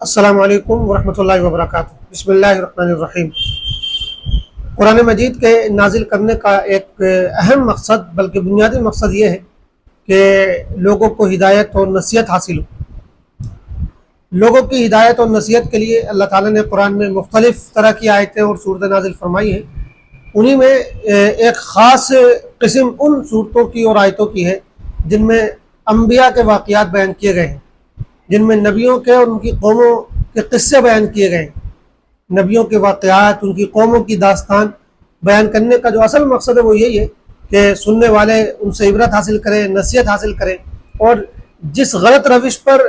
السلام علیکم ورحمۃ اللہ وبرکاتہ۔ بسم اللہ الرحمن الرحیم۔ قرآن مجید کے نازل کرنے کا ایک اہم مقصد بلکہ بنیادی مقصد یہ ہے کہ لوگوں کو ہدایت اور نصیحت حاصل ہو۔ لوگوں کی ہدایت اور نصیحت کے لیے اللہ تعالیٰ نے قرآن میں مختلف طرح کی آیتیں اور صورتیں نازل فرمائی ہیں۔ انہی میں ایک خاص قسم ان صورتوں کی اور آیتوں کی ہے جن میں انبیاء کے واقعات بیان کیے گئے ہیں، جن میں نبیوں کے اور ان کی قوموں کے قصے بیان کیے گئے ہیں۔ نبیوں کے واقعات، ان کی قوموں کی داستان بیان کرنے کا جو اصل مقصد ہے وہ یہی ہے کہ سننے والے ان سے عبرت حاصل کریں، نصیحت حاصل کریں، اور جس غلط روش پر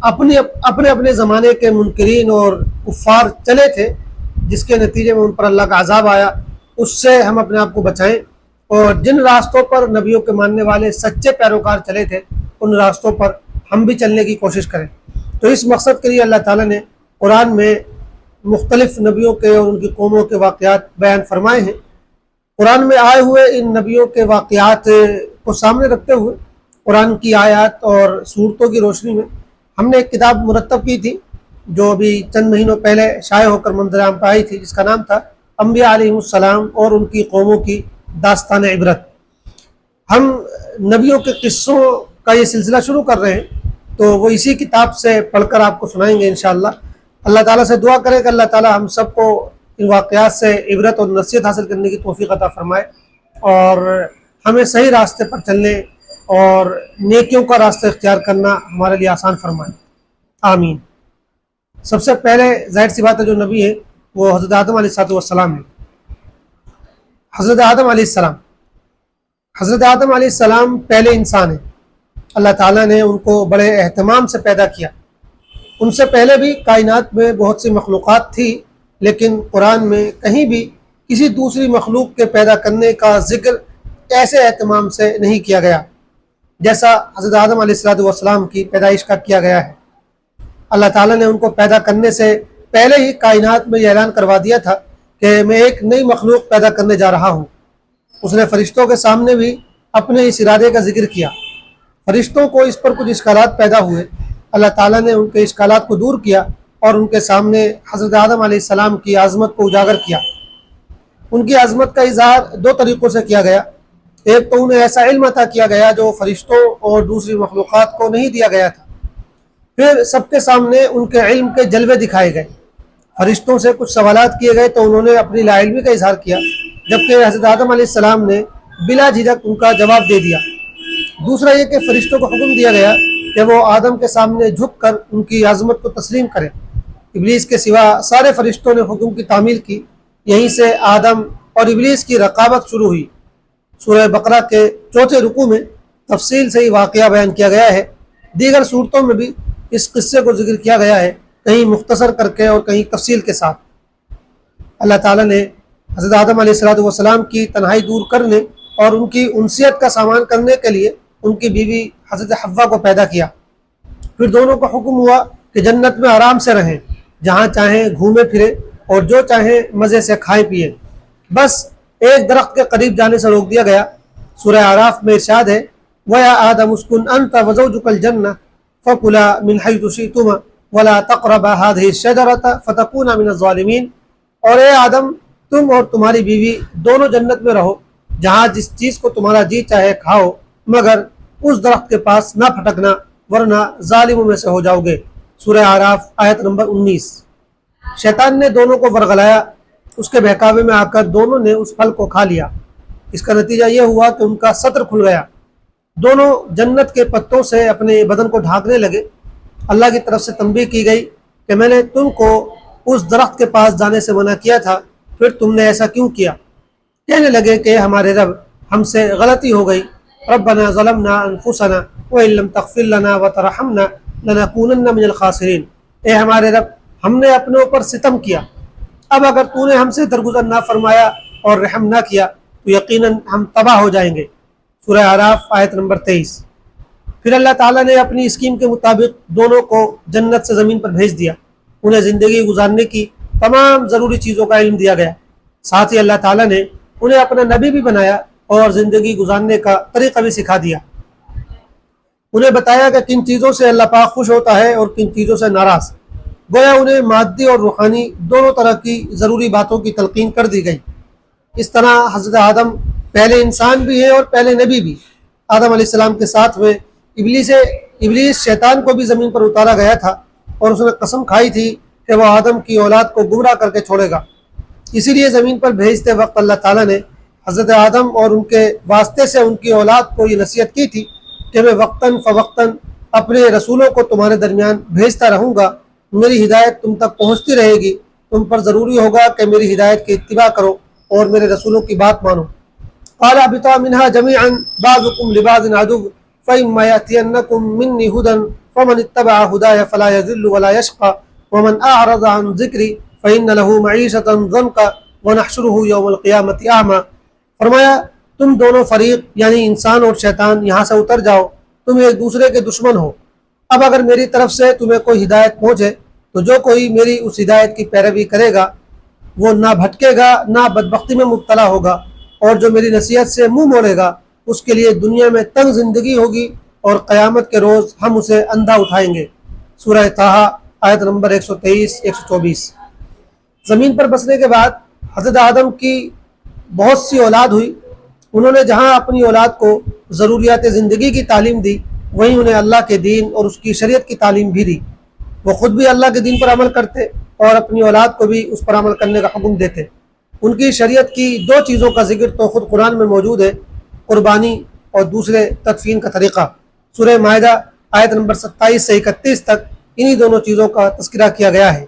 اپنے زمانے کے منکرین اور کفار چلے تھے، جس کے نتیجے میں ان پر اللہ کا عذاب آیا، اس سے ہم اپنے آپ کو بچائیں، اور جن راستوں پر نبیوں کے ماننے والے سچے پیروکار چلے تھے ان راستوں پر ہم بھی چلنے کی کوشش کریں۔ تو اس مقصد کے لیے اللہ تعالیٰ نے قرآن میں مختلف نبیوں کے اور ان کی قوموں کے واقعات بیان فرمائے ہیں۔ قرآن میں آئے ہوئے ان نبیوں کے واقعات کو سامنے رکھتے ہوئے قرآن کی آیات اور صورتوں کی روشنی میں ہم نے ایک کتاب مرتب کی تھی جو ابھی چند مہینوں پہلے شائع ہو کر منظر عام پر آئی تھی، جس کا نام تھا انبیاء علیہ السلام اور ان کی قوموں کی داستان عبرت۔ ہم نبیوں کے قصوں کا یہ سلسلہ شروع کر رہے ہیں، تو وہ اسی کتاب سے پڑھ کر آپ کو سنائیں گے انشاءاللہ۔ اللہ تعالیٰ سے دعا کریں کہ اللہ تعالیٰ ہم سب کو ان واقعات سے عبرت اور نصیحت حاصل کرنے کی توفیق عطا فرمائے، اور ہمیں صحیح راستے پر چلنے اور نیکیوں کا راستہ اختیار کرنا ہمارے لیے آسان فرمائے، آمین۔ سب سے پہلے ظاہر سی بات ہے جو نبی ہے وہ حضرت آدم علیہ السلام ہے۔ حضرت آدم علیہ السلام پہلے انسان ہیں۔ اللہ تعالیٰ نے ان کو بڑے اہتمام سے پیدا کیا۔ ان سے پہلے بھی کائنات میں بہت سی مخلوقات تھی، لیکن قرآن میں کہیں بھی کسی دوسری مخلوق کے پیدا کرنے کا ذکر ایسے اہتمام سے نہیں کیا گیا جیسا حضرت آدم علیہ السلام کی پیدائش کا کیا گیا ہے۔ اللہ تعالیٰ نے ان کو پیدا کرنے سے پہلے ہی کائنات میں یہ اعلان کروا دیا تھا کہ میں ایک نئی مخلوق پیدا کرنے جا رہا ہوں۔ اس نے فرشتوں کے سامنے بھی اپنے اس ارادے کا ذکر کیا۔ فرشتوں کو اس پر کچھ اشکالات پیدا ہوئے، اللہ تعالیٰ نے ان کے اشکالات کو دور کیا اور ان کے سامنے حضرت آدم علیہ السلام کی عظمت کو اجاگر کیا۔ ان کی عظمت کا اظہار دو طریقوں سے کیا گیا۔ ایک تو انہیں ایسا علم عطا کیا گیا جو فرشتوں اور دوسری مخلوقات کو نہیں دیا گیا تھا۔ پھر سب کے سامنے ان کے علم کے جلوے دکھائے گئے۔ فرشتوں سے کچھ سوالات کیے گئے تو انہوں نے اپنی لا علمی کا اظہار کیا، جبکہ حضرت آدم علیہ السلام نے بلا جھجک ان کا جواب دے دیا۔ دوسرا یہ کہ فرشتوں کو حکم دیا گیا کہ وہ آدم کے سامنے جھک کر ان کی عظمت کو تسلیم کریں۔ ابلیس کے سوا سارے فرشتوں نے حکم کی تعمیل کی۔ یہیں سے آدم اور ابلیس کی رقابت شروع ہوئی۔ سورہ بقرہ کے 4 رکوع میں تفصیل سے یہ واقعہ بیان کیا گیا ہے۔ دیگر صورتوں میں بھی اس قصے کو ذکر کیا گیا ہے، کہیں مختصر کر کے اور کہیں تفصیل کے ساتھ۔ اللہ تعالیٰ نے حضرت آدم علیہ السلام کی تنہائی دور کرنے اور ان کی انسیت کا سامان کرنے کے لیے ان کی بیوی حضرت حوا کو پیدا کیا۔ پھر دونوں کو حکم ہوا کہ جنت میں آرام سے رہیں، جہاں چاہیں گھومے پھریں اور جو چاہیں مزے سے کھائیں پیئیں، بس ایک درخت کے قریب جانے سے روک دیا گیا۔ سورہ اعراف میں ارشاد ہے وَيَا آدَمُ اسْكُنْ أَنْتَ وَزَوْجُكَ الْجَنَّةَ فَكُلَا مِنْ حَيْثُ شِئْتُمَا وَلَا تَقْرَبَا هَٰذِهِ الشَّجَرَةَ فَتَكُونَا مِنَ الظَّالِمِينَ۔ اور اے آدم، تم اور تمہاری بیوی دونوں جنت میں رہو، جہاں جس چیز کو تمہارا جی چاہے کھاؤ، مگر اس درخت کے پاس نہ پھٹکنا ورنہ ظالموں میں سے ہو جاؤ گے۔ سورہ اعراف آیت نمبر 19۔ شیطان نے دونوں کو ورغلایا، اس کے بہکاوے میں آ کر دونوں نے اس پھل کو کھا لیا۔ اس کا نتیجہ یہ ہوا کہ ان کا ستر کھل گیا۔ دونوں جنت کے پتوں سے اپنے بدن کو ڈھانکنے لگے۔ اللہ کی طرف سے تنبیہ کی گئی کہ میں نے تم کو اس درخت کے پاس جانے سے منع کیا تھا، پھر تم نے ایسا کیوں کیا؟ کہنے لگے کہ ہمارے رب، ہم سے غلطی ہو گئی۔ ربنا ظلمنا انفسنا وان لم تغفر لنا وترحمنا لنکونن من الخاسرین۔ اے ہمارے رب، ہم نے اپنے اوپر ستم کیا، اب اگر تو نے ہم سے درگزر نہ فرمایا اور رحم نہ کیا تو یقیناً ہم تباہ ہو جائیں گے۔ سورہ اعراف آیت نمبر 23۔ پھر اللہ تعالیٰ نے اپنی اسکیم کے مطابق دونوں کو جنت سے زمین پر بھیج دیا۔ انہیں زندگی گزارنے کی تمام ضروری چیزوں کا علم دیا گیا۔ ساتھ ہی اللہ تعالیٰ نے انہیں اپنا نبی بھی بنایا اور زندگی گزارنے کا طریقہ بھی سکھا دیا۔ انہیں بتایا کہ کن چیزوں سے اللہ پاک خوش ہوتا ہے اور کن چیزوں سے ناراض۔ گویا انہیں مادی اور روحانی دونوں طرح کی ضروری باتوں کی تلقین کر دی گئی۔ اس طرح حضرت آدم پہلے انسان بھی ہیں اور پہلے نبی بھی۔ آدم علیہ السلام کے ساتھ میں ابلیس شیطان کو بھی زمین پر اتارا گیا تھا اور اس نے قسم کھائی تھی کہ وہ آدم کی اولاد کو گمراہ کر کے چھوڑے گا۔ اسی لیے زمین پر بھیجتے وقت اللہ تعالیٰ نے حضرت آدم اور ان کے واسطے سے ان کی اولاد کو یہ نصیحت کی تھی کہ میں وقتاً فوقتاً اپنے رسولوں کو تمہارے درمیان بھیجتا رہوں گا، میری ہدایت تم تک پہنچتی رہے گی، تم پر ضروری ہوگا کہ میری ہدایت کی اتباع کرو اور میرے رسولوں کی بات مانو۔ قال اهبطوا منها جميعا بعضكم لبعض عدو فإما يأتينكم مني هدى فمن اتبع هداي فلا يضل ولا يشقى ومن أعرض عن ذكري فإن له معيشة ضنكا ونحشره يوم القيامة أعمى۔ فرمایا تم دونوں فریق یعنی انسان اور شیطان یہاں سے اتر جاؤ، تم ایک دوسرے کے دشمن ہو۔ اب اگر میری طرف سے تمہیں کوئی ہدایت پہنچے تو جو کوئی میری اس ہدایت کی پیروی کرے گا وہ نہ بھٹکے گا نہ بدبختی میں مبتلا ہوگا، اور جو میری نصیحت سے منہ موڑے گا اس کے لیے دنیا میں تنگ زندگی ہوگی اور قیامت کے روز ہم اسے اندھا اٹھائیں گے۔ سورہ طٰہٰ آیت نمبر 123-124۔ زمین پر بسنے کے بعد حضرت آدم کی بہت سی اولاد ہوئی۔ انہوں نے جہاں اپنی اولاد کو ضروریات زندگی کی تعلیم دی، وہیں انہیں اللہ کے دین اور اس کی شریعت کی تعلیم بھی دی۔ وہ خود بھی اللہ کے دین پر عمل کرتے اور اپنی اولاد کو بھی اس پر عمل کرنے کا حکم دیتے۔ ان کی شریعت کی دو چیزوں کا ذکر تو خود قرآن میں موجود ہے، قربانی اور دوسرے تدفین کا طریقہ۔ سورہ مائدہ آیت نمبر 27 سے 31 تک انہی دونوں چیزوں کا تذکرہ کیا گیا ہے۔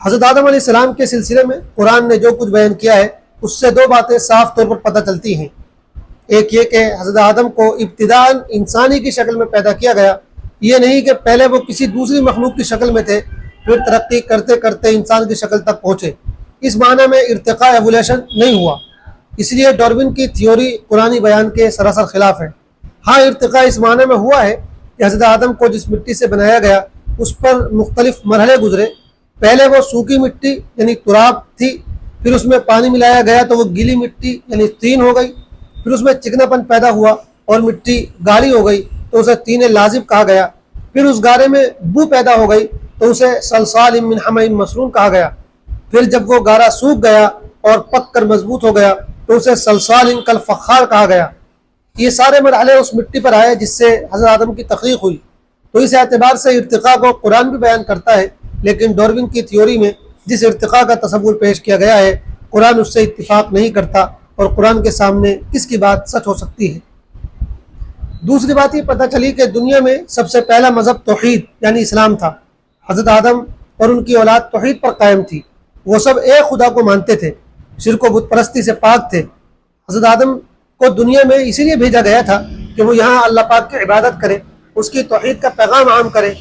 حضرت آدم علیہ السلام کے سلسلے میں قرآن نے جو کچھ بیان کیا ہے اس سے دو باتیں صاف طور پر پتہ چلتی ہیں۔ ایک یہ کہ حضرت آدم کو ابتداءً انسانی کی شکل میں پیدا کیا گیا، یہ نہیں کہ پہلے وہ کسی دوسری مخلوق کی شکل میں تھے پھر ترقی کرتے کرتے انسان کی شکل تک پہنچے۔ اس معنی میں ارتقاء ایولیشن نہیں ہوا، اس لیے ڈارون کی تھیوری قرآنی بیان کے سراسر خلاف ہے۔ ہاں ارتقاء اس معنی میں ہوا ہے کہ حضرت آدم کو جس مٹی سے بنایا گیا اس پر مختلف مرحلے گزرے۔ پہلے وہ سوکھی مٹی یعنی تراب تھی، پھر اس میں پانی ملایا گیا تو وہ گیلی مٹی یعنی طین ہو گئی، پھر اس میں چکنا پن پیدا ہوا اور مٹی گاڑی ہو گئی تو اسے طین لازب کہا گیا، پھر اس گارے میں بو پیدا ہو گئی تو اسے صلصال من حمأ مسنون کہا گیا، پھر جب وہ گارا سوکھ گیا اور پک کر مضبوط ہو گیا تو اسے صلصال کالفخار کہا گیا۔ یہ سارے مرحلے اس مٹی پر آئے جس سے حضرت آدم کی تخلیق ہوئی۔ تو اس اعتبار سے ارتقاء کو قرآن بھی بیان کرتا ہے، لیکن ڈارون کی تھیوری میں جس ارتقاء کا تصور پیش کیا گیا ہے قرآن اس سے اتفاق نہیں کرتا، اور قرآن کے سامنے کس کی بات سچ ہو سکتی ہے۔ دوسری بات یہ پتہ چلی کہ دنیا میں سب سے پہلا مذہب توحید یعنی اسلام تھا۔ حضرت آدم اور ان کی اولاد توحید پر قائم تھی، وہ سب ایک خدا کو مانتے تھے، شرک و بت پرستی سے پاک تھے۔ حضرت آدم کو دنیا میں اسی لیے بھیجا گیا تھا کہ وہ یہاں اللہ پاک کی عبادت کرے، اس کی توحید کا پیغام عام کرے۔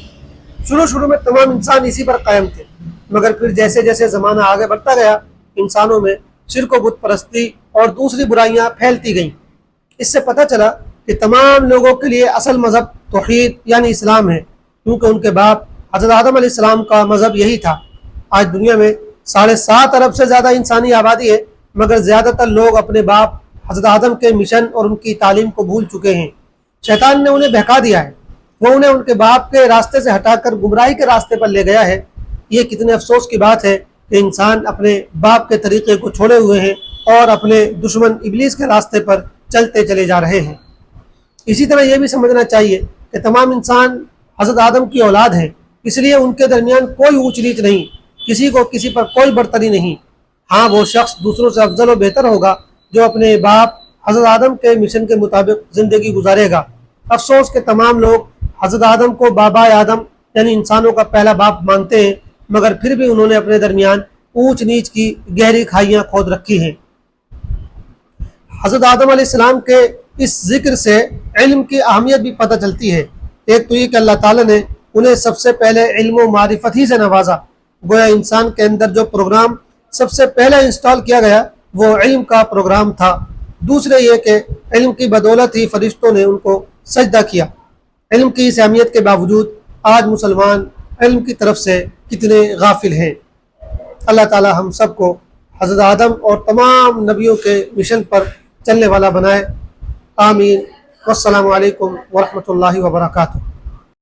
شروع میں تمام انسان اسی پر قائم تھے، مگر پھر جیسے جیسے زمانہ آگے بڑھتا گیا انسانوں میں شرک و بت پرستی اور دوسری برائیاں پھیلتی گئیں۔ اس سے پتہ چلا کہ تمام لوگوں کے لیے اصل مذہب توحید یعنی اسلام ہے، کیونکہ ان کے باپ حضرت آدم علیہ السلام کا مذہب یہی تھا۔ آج دنیا میں 7.5 ارب سے زیادہ انسانی آبادی ہے، مگر زیادہ تر لوگ اپنے باپ حضرت آدم کے مشن اور ان کی تعلیم کو بھول چکے ہیں۔ شیطان نے انہیں بہکا دیا ہے، وہ انہیں ان کے باپ کے راستے سے ہٹا کر گمراہی کے راستے پر لے گیا ہے۔ یہ کتنے افسوس کی بات ہے کہ انسان اپنے باپ کے طریقے کو چھوڑے ہوئے ہیں اور اپنے دشمن ابلیس کے راستے پر چلتے چلے جا رہے ہیں۔ اسی طرح یہ بھی سمجھنا چاہیے کہ تمام انسان حضرت آدم کی اولاد ہیں، اس لیے ان کے درمیان کوئی اونچ نیچ نہیں، کسی کو کسی پر کوئی برتری نہیں۔ ہاں وہ شخص دوسروں سے افضل و بہتر ہوگا جو اپنے باپ حضرت آدم کے مشن کے مطابق زندگی گزارے گا۔ افسوس کہ تمام لوگ حضرت آدم کو بابا آدم یعنی انسانوں کا پہلا باپ مانتے ہیں، مگر پھر بھی انہوں نے اپنے درمیان اونچ نیچ کی گہری کھائیاں کھود رکھی ہیں۔ حضرت آدم علیہ السلام کے اس ذکر سے علم کی اہمیت بھی پتہ چلتی ہے۔ ایک تو یہ کہ اللہ تعالیٰ نے انہیں سب سے پہلے علم و معرفت ہی سے نوازا، گویا انسان کے اندر جو پروگرام سب سے پہلے انسٹال کیا گیا وہ علم کا پروگرام تھا۔ دوسرے یہ کہ علم کی بدولت ہی فرشتوں نے ان کو سجدہ کیا۔ علم کی اس اہمیت کے باوجود آج مسلمان علم کی طرف سے کتنے غافل ہیں۔ اللہ تعالی ہم سب کو حضرت آدم اور تمام نبیوں کے مشن پر چلنے والا بنائے، آمین۔ والسلام علیکم ورحمۃ اللہ وبرکاتہ۔